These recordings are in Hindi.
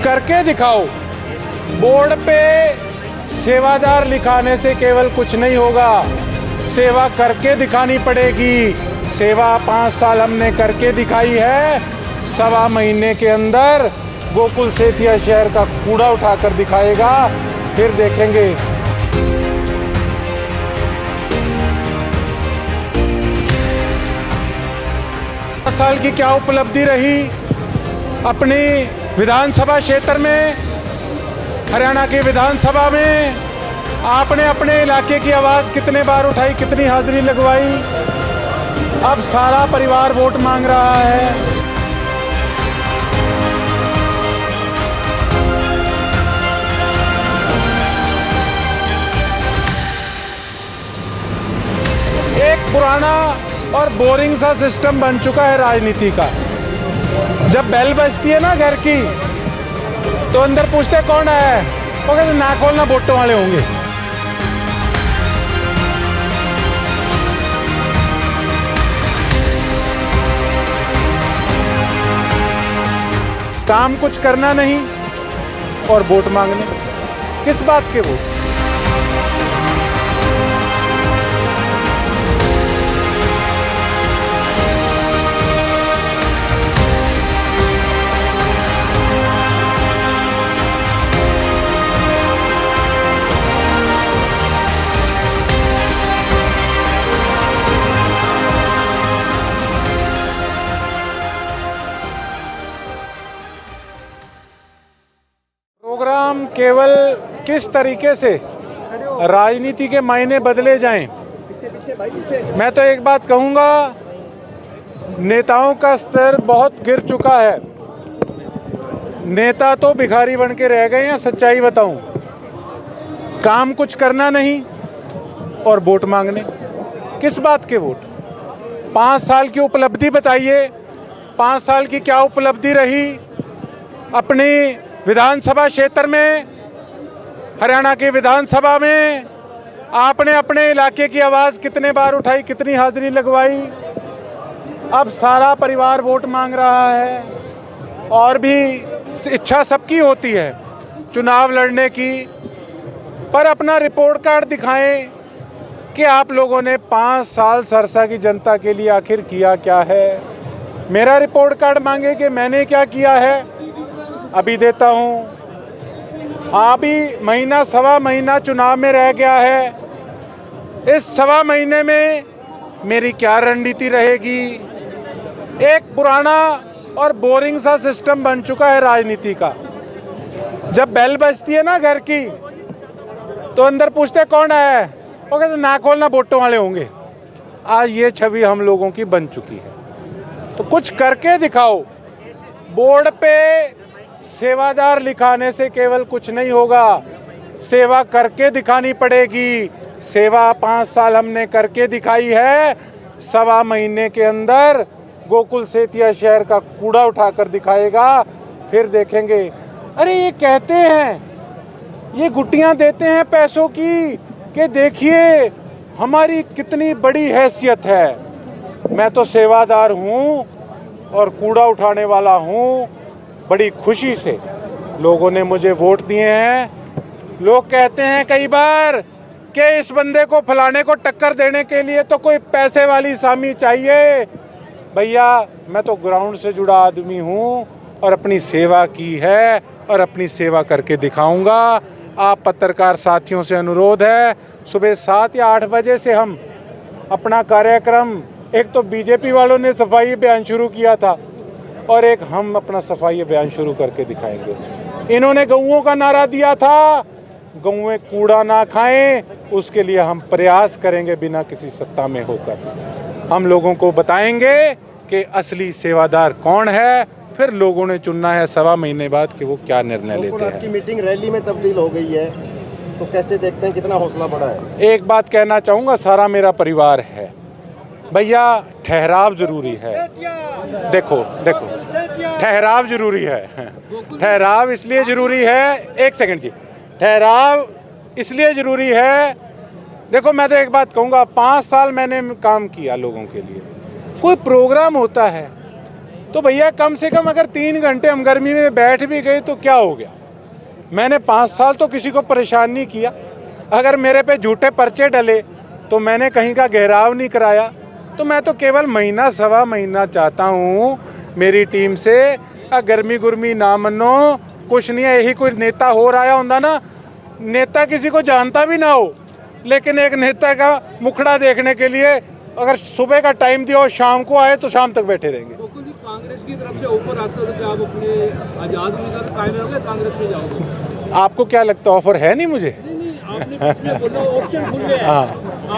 करके दिखाओ। बोर्ड पे सेवादार लिखाने से केवल कुछ नहीं होगा, सेवा करके दिखानी पड़ेगी। सेवा 5 साल हमने करके दिखाई है। 1.25 महीने के अंदर गोकुल सेतिया शहर का कूड़ा उठाकर दिखाएगा, फिर देखेंगे। 5 साल की क्या उपलब्धि रही अपनी विधानसभा क्षेत्र में, हरियाणा की विधानसभा में आपने अपने इलाके की आवाज़ कितने बार उठाई, कितनी हाजिरी लगवाई। अब सारा परिवार वोट मांग रहा है। एक पुराना और बोरिंग सा सिस्टम बन चुका है राजनीति का। जब बेल बजती है ना घर की, तो अंदर पूछते कौन है, वो कहते ना खोलना, वोटों वाले होंगे। काम कुछ करना नहीं और वोट मांगने, किस बात के वोट? प्रोग्राम केवल किस तरीके से राजनीति के मायने बदले जाएं। मैं तो एक बात कहूंगा, नेताओं का स्तर बहुत गिर चुका है। नेता तो भिखारी बन के रह गए हैं, सच्चाई बताऊं। काम कुछ करना नहीं और वोट मांगने, किस बात के वोट? 5 साल की उपलब्धि बताइए। 5 साल की क्या उपलब्धि रही अपनी विधानसभा क्षेत्र में, हरियाणा की विधानसभा में आपने अपने इलाके की आवाज़ कितने बार उठाई, कितनी हाजिरी लगवाई। अब सारा परिवार वोट मांग रहा है। और भी इच्छा सबकी होती है चुनाव लड़ने की, पर अपना रिपोर्ट कार्ड दिखाएं कि आप लोगों ने 5 साल सरसा की जनता के लिए आखिर किया क्या है। मेरा रिपोर्ट कार्ड मांगे कि मैंने क्या किया है, अभी देता हूँ। अभी महीना 1.25 महीना चुनाव में रह गया है। इस 1.25 महीने में मेरी क्या रणनीति रहेगी। एक पुराना और बोरिंग सा सिस्टम बन चुका है राजनीति का। जब बेल बजती है ना घर की, तो अंदर पूछते कौन है, वो कहते ना खोलना, वोटों वाले होंगे। आज ये छवि हम लोगों की बन चुकी है। तो कुछ करके दिखाओ। बोर्ड पे सेवादार लिखाने से केवल कुछ नहीं होगा, सेवा करके दिखानी पड़ेगी। सेवा 5 साल हमने करके दिखाई है। 1.25 महीने के अंदर गोकुल सेतिया शहर का कूड़ा उठाकर दिखाएगा, फिर देखेंगे। अरे ये कहते हैं, ये गुट्टियां देते हैं पैसों की कि देखिए हमारी कितनी बड़ी हैसियत है। मैं तो सेवादार हूँ और कूड़ा उठाने वाला हूँ। बड़ी खुशी से लोगों ने मुझे वोट दिए हैं। लोग कहते हैं कई बार कि इस बंदे को फलाने को टक्कर देने के लिए तो कोई पैसे वाली सामी चाहिए। भैया मैं तो ग्राउंड से जुड़ा आदमी हूँ और अपनी सेवा की है और अपनी सेवा करके दिखाऊंगा। आप पत्रकार साथियों से अनुरोध है, सुबह 7 या 8 बजे से हम अपना कार्यक्रम, एक तो बीजेपी वालों ने सफाई अभियान शुरू किया था और एक हम अपना सफाई अभियान शुरू करके दिखाएंगे। इन्होंने गऊओं का नारा दिया था, गऊएं कूड़ा ना खाएं, उसके लिए हम प्रयास करेंगे बिना किसी सत्ता में होकर। हम लोगों को बताएंगे कि असली सेवादार कौन है, फिर लोगों ने चुनना है 1.25 महीने बाद कि वो क्या निर्णय लेते हैं। आपकी मीटिंग रैली में तब्दील हो गई है, तो कैसे देखते हैं, कितना हौसला बढ़ा है? एक बात कहना चाहूँगा, सारा मेरा परिवार है। भैया ठहराव जरूरी है। देखो ठहराव जरूरी है। ठहराव इसलिए जरूरी है, एक सेकंड जी, ठहराव इसलिए जरूरी है। देखो मैं तो एक बात कहूँगा, 5 साल मैंने काम किया लोगों के लिए। कोई प्रोग्राम होता है, तो भैया कम से कम अगर 3 घंटे हम गर्मी में बैठ भी गए तो क्या हो गया। मैंने 5 साल तो किसी को परेशान नहीं किया। अगर मेरे पे झूठे पर्चे डले तो मैंने कहीं का घेराव नहीं कराया। तो मैं तो केवल महीना सवा महीना चाहता हूँ मेरी टीम से, गर्मी गुर्मी ना मनो, कुछ नहीं है। यही कोई नेता हो रहा होता ना, नेता किसी को जानता भी ना हो, लेकिन एक नेता का मुखड़ा देखने के लिए अगर सुबह का टाइम दिया और शाम को आए तो शाम तक बैठे रहेंगे। कांग्रेस की तरफ से ऑफर आता है कि आप अपने आजाद उम्मीदवार कायम रहोगे, कांग्रेस में जाओगे? आपको क्या लगता है ऑफर है नहीं मुझे? नहीं, आपने बीच में बोला ऑप्शन खुल गया। हाँ,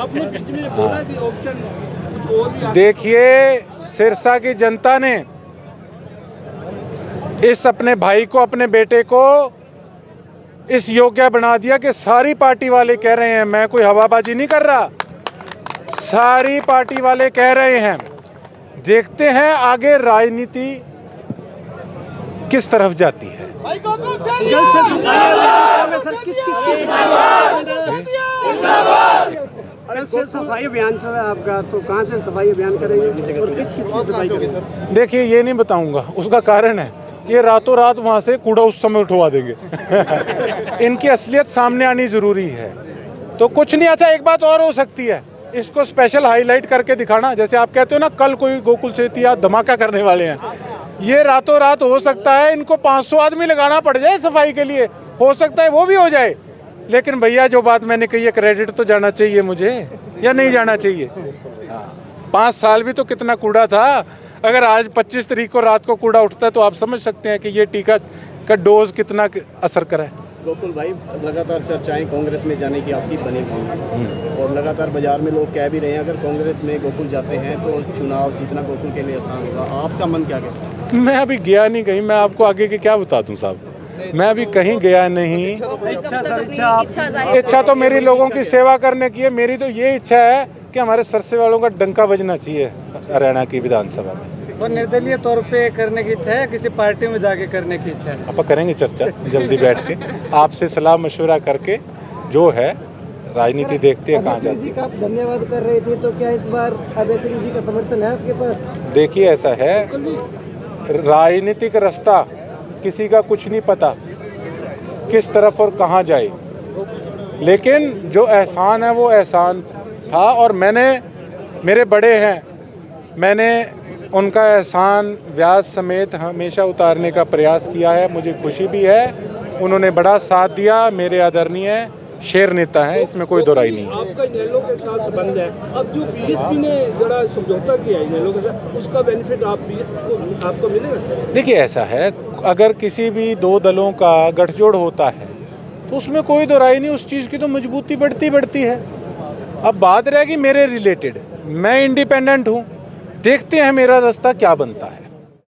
आपने बीच में बोला कि ऑप्शन कुछ और भी। देखिए, सिरसा की जनता ने इस अपने भाई को, अपने बेटे को इस योग्य बना दिया कि सारी पार्टी वाले कह रहे हैं, मैं कोई हवाबाजी नहीं कर रहा, सारी पार्टी वाले कह रहे हैं। देखते हैं आगे राजनीति किस तरफ जाती है। कल से सफाई अभियान चला आपका, तो कहाँ से सफाई अभियान करेंगे और किस किस की सफाई करेंगे? देखिए, ये नहीं बताऊंगा, उसका कारण है ये रातों रात वहाँ से कूड़ा उस समय उठवा देंगे। इनकी असलियत सामने आनी जरूरी है। तो कुछ नहीं। अच्छा, एक बात और हो सकती है, इसको स्पेशल हाईलाइट करके दिखाना। जैसे आप कहते हो ना कल कोई गोकुल सेतिया धमाका करने वाले हैं, ये रातों रात हो सकता है इनको 500 आदमी लगाना पड़ जाए सफाई के लिए, हो सकता है वो भी हो जाए। लेकिन भैया जो बात मैंने कही है, क्रेडिट तो जाना चाहिए मुझे या नहीं जाना चाहिए? 5 साल भी तो कितना कूड़ा था। अगर आज 25 तारीख को रात को कूड़ा उठता है तो आप समझ सकते हैं कि ये टीका का डोज कितना असर करा है। गोकुल भाई, लगातार चर्चाएं कांग्रेस में जाने की आपकी बनी हुई हैं और लगातार बाजार में लोग कह भी रहे हैं अगर कांग्रेस में गोकुल जाते हैं तो चुनाव जीतना गोकुल के लिए आसान होगा। आपका मन क्या कहता है? मैं अभी गया नहीं कहीं, मैं आपको आगे के क्या बता दूं साहब, मैं अभी कहीं गया नहीं। इच्छा तो मेरी लोगों की सेवा करने की है। मेरी तो ये इच्छा है कि हमारे सरसे वालों का डंका बजना चाहिए हरियाणा की विधानसभा में। और निर्दलीय तौर पे करने की इच्छा है, किसी पार्टी में जाके करने की इच्छा है? आप करेंगे चर्चा जल्दी बैठ के, आपसे सलाह मशवरा करके जो है राजनीति देखते हैं कहाँ जाती है। आप धन्यवाद कर रहे थे, तो क्या इस बार अभय सिंह जी का समर्थन है आपके पास? देखिए, ऐसा है, राजनीतिक रास्ता किसी का कुछ नहीं पता किस तरफ और कहाँ जाए, लेकिन जो एहसान है वो एहसान था और मेरे बड़े हैं, मैंने उनका एहसान ब्याज समेत हमेशा उतारने का प्रयास किया है। मुझे खुशी भी है, उन्होंने बड़ा साथ दिया। मेरे आदरणीय शेर नेता है, इसमें कोई दोराई नहीं है। आपका इनेलो के साथ संबंध है, अब जो बीएसपी ने जरा समझौता किया है इनेलो के साथ, उसका बेनिफिट आपको मिलेगा? देखिए, ऐसा है, अगर किसी भी 2 दलों का गठजोड़ होता है तो उसमें कोई दोराई नहीं, उस चीज़ की तो मजबूती बढ़ती है। अब बात रहेगी मेरे रिलेटेड, मैं इंडिपेंडेंट हूँ, देखते हैं मेरा रास्ता क्या बनता है।